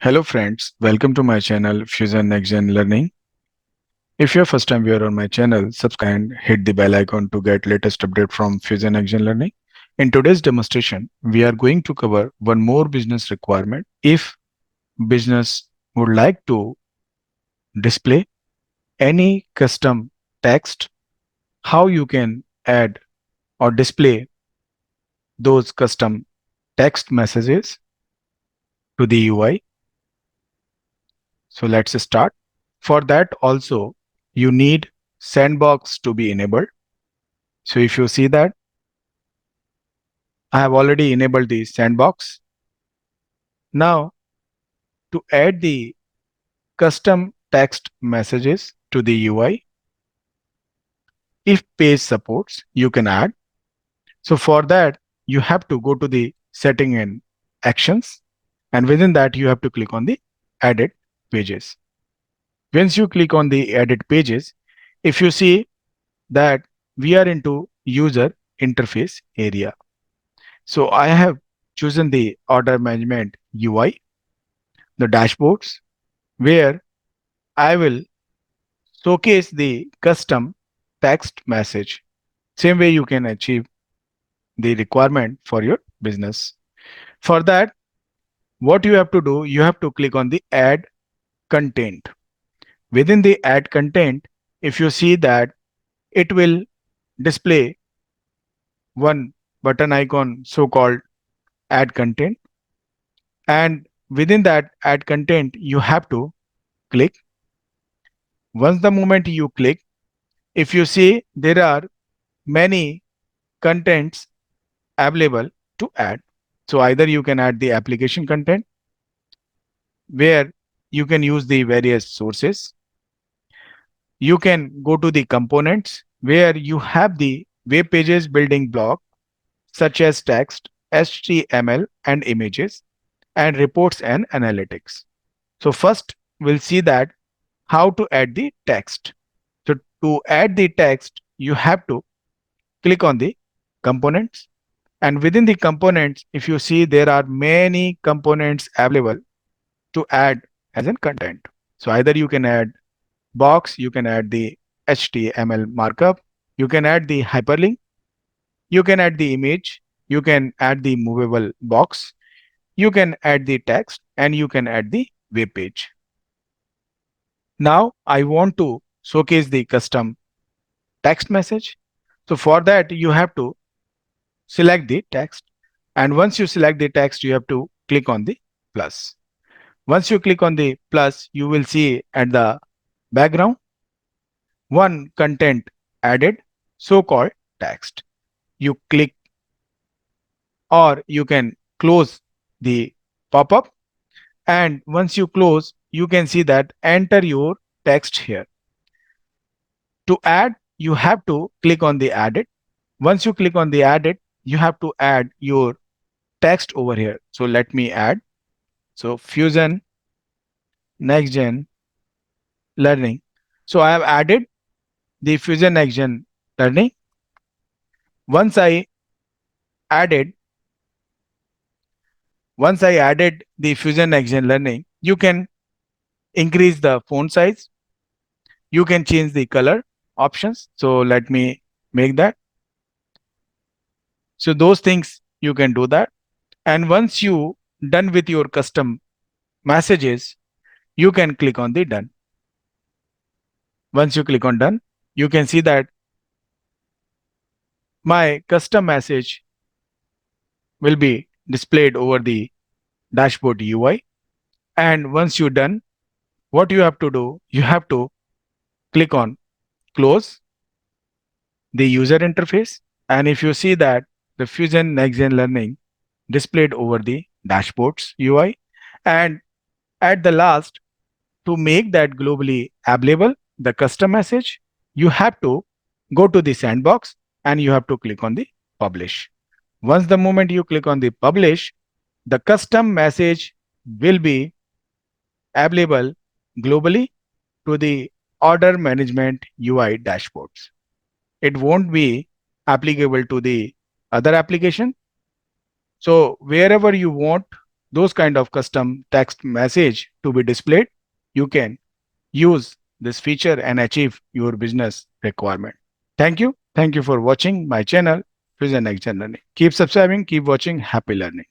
Hello friends, welcome to my channel Fusion Next Gen Learning. If you're first time viewer on my channel, subscribe and hit the bell icon to get latest update from Fusion Next Gen Learning. In today's demonstration, we are going to cover one more business requirement. If business would like to display any custom text, how you can add or display those custom text messages to the UI. So let's start. For that also, you need Sandbox to be enabled. So if you see that, I have already enabled the Sandbox. Now, to add the custom text messages to the UI, if page supports, you can add. So for that, you have to go to the setting and actions. And within that, you have to click on the edit pages. Once you click on the edit pages, if you see that we are into user interface area. So I have chosen the order management UI, the dashboards, where I will showcase the custom text message. Same way you can achieve the requirement for your business. For that, what you have to do, you have to click on the add content. Within the add content, if you see that it will display one button icon so-called add content, and within that add content you have to click. Once the moment you click, if you see there are many contents available to add. So either you can add the application content where you can use the various sources. You can go to the components where you have the web pages building block such as text, HTML and images, and reports and analytics. So first we'll see that how to add the text. So to add the text, you have to click on the components. And within the components, if you see there are many components available to add as in content. So either you can add box, you can add the HTML markup, you can add the hyperlink, you can add the image, you can add the movable box, you can add the text, and you can add the web page. Now I want to showcase the custom text message. So for that, you have to select the text. And once you select the text, you have to click on the plus. Once you click on the plus, you will see at the background one content added, so-called text. You click or you can close the pop-up. And once you close, you can see that enter your text here. To add, you have to click on the add it. Once you click on the add it, you have to add your text over here. So let me add. So Fusion Next Gen Learning. So I have added the Fusion Next Gen Learning. Once I added, once I added the Fusion Next Gen Learning, you can increase the font size. You can change the color options. So let me make that. So those things you can do that. And once you done with your custom messages, you can click on the done. Once you click on done, you can see that my custom message will be displayed over the dashboard UI. And once you're done, what you have to do, you have to click on close the user interface. And if you see that the Fusion Next Gen Learning displayed over the dashboards UI, and at the last, to make that globally available, the custom message, you have to go to the sandbox and you have to click on the publish. Once the moment you click on the publish, the custom message will be available globally to the order management UI dashboards. It won't be applicable to the other application. So wherever you want those kind of custom text message to be displayed, you can use this feature and achieve your business requirement. Thank you. Thank you for watching my channel, Fusion Next Gen Learning. Keep subscribing, keep watching. Happy learning.